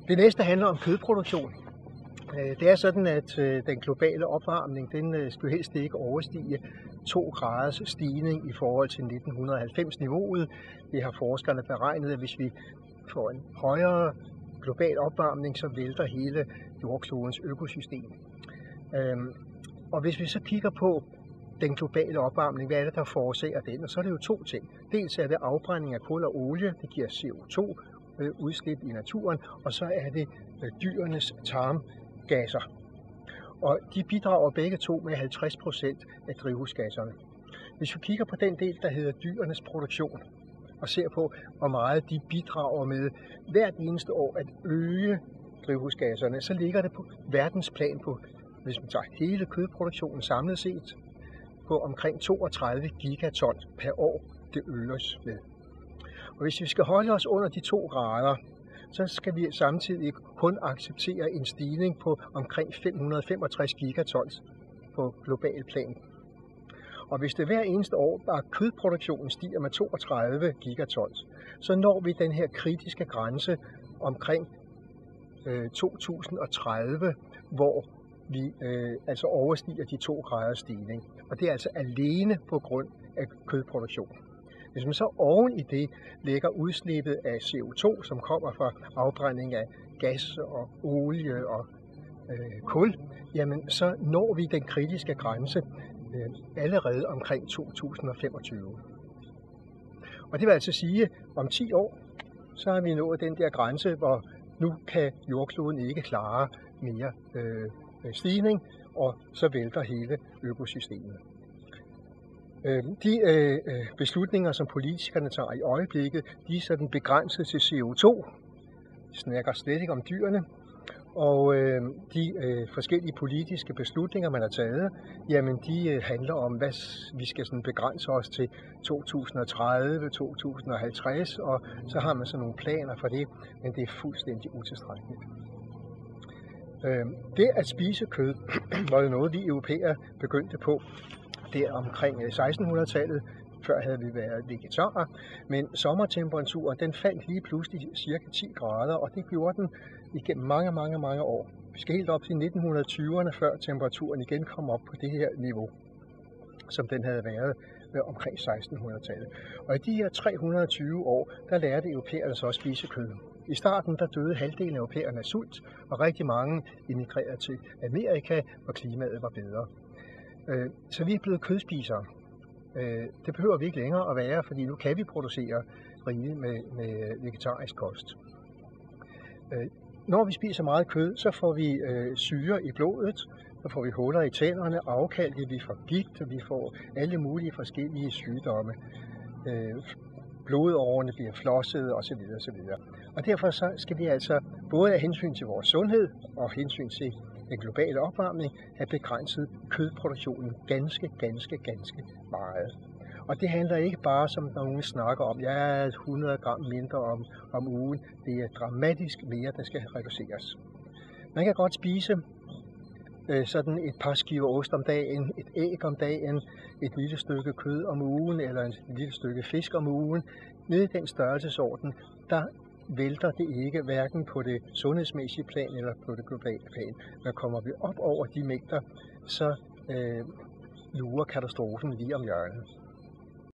Det næste handler om kødproduktion. Det er sådan, at den globale opvarmning, den skal helst ikke overstige 2 graders stigning i forhold til 1990-niveauet. Det har forskerne beregnet, at hvis vi får en højere global opvarmning, så vælter hele jordklodens økosystem. Og hvis vi så kigger på den globale opvarmning, hvad er det, der forårsager den? Og så er det jo 2 ting. Dels er det afbrænding af kul og olie, det giver CO2-udslip i naturen, og så er det dyrenes tarmgasser. Og de bidrager begge to med 50% af drivhusgasserne. Hvis vi kigger på den del, der hedder dyrenes produktion, og ser på, hvor meget de bidrager med hvert eneste år at øge drivhusgasserne, så ligger det på verdensplan på, hvis man tager hele kødproduktionen samlet set, på omkring 32 gigaton per år, det øges med. Og hvis vi skal holde os under de 2 grader, så skal vi samtidig kun acceptere en stigning på omkring 565 gigatons på global plan. Og hvis det hver eneste år bare kødproduktionen stiger med 32 gigatons, så når vi den her kritiske grænse omkring 2030, hvor vi altså overstiger de 2 graders stigning. Og det er altså alene på grund af kødproduktion. Hvis man så oven i det lægger udslippet af CO2, som kommer fra afbrænding af gas og olie og kul, jamen så når vi den kritiske grænse allerede omkring 2025. Og det vil altså sige, at om 10 år, så har vi nået den der grænse, hvor nu kan jordkloden ikke klare mere stigning, og så vælter hele økosystemet. De beslutninger, som politikerne tager i øjeblikket, de er sådan begrænset til CO2. De snakker slet ikke om dyrene. Og de forskellige politiske beslutninger, man har taget, jamen de handler om, hvad vi skal sådan begrænse os til 2030, 2050, og så har man sådan nogle planer for det, men det er fuldstændig utilstrækkeligt. Det at spise kød var jo noget, vi europæere begyndte på der omkring 1600-tallet. Før havde vi været vegetarer, men sommertemperaturen den faldt lige pludselig cirka 10 grader, og det gjorde den igennem mange år. Vi skal helt op til 1920'erne, før temperaturen igen kom op på det her niveau, som den havde været omkring 1600-tallet. Og i de her 320 år, der lærte europæerne så at spise kød. I starten der døde halvdelen af europæerne af sult, og rigtig mange emigrerede til Amerika, hvor klimaet var bedre. Så vi er blevet kødspisere. Det behøver vi ikke længere at være, fordi nu kan vi producere rigeligt med vegetarisk kost. Når vi spiser meget kød, så får vi syre i blodet, så får vi huller i tænderne, afkalke, vi får gigt, og vi får alle mulige forskellige sygdomme. Blodårene bliver flossede osv. Og derfor så skal vi altså både af hensyn til vores sundhed og hensyn til den globale opvarmning have begrænset kødproduktionen ganske meget. Og det handler ikke bare, som nogen snakker om, 100 gram mindre om ugen. Det er dramatisk mere, der skal reduceres. Man kan godt spise sådan et par skiver ost om dagen, et æg om dagen, et lille stykke kød om ugen eller et lille stykke fisk om ugen. Nede i den størrelsesorden, der vælter det ikke, hverken på det sundhedsmæssige plan eller på det globale plan. Men kommer vi op over de mængder, så lurer katastrofen lige om hjørnet.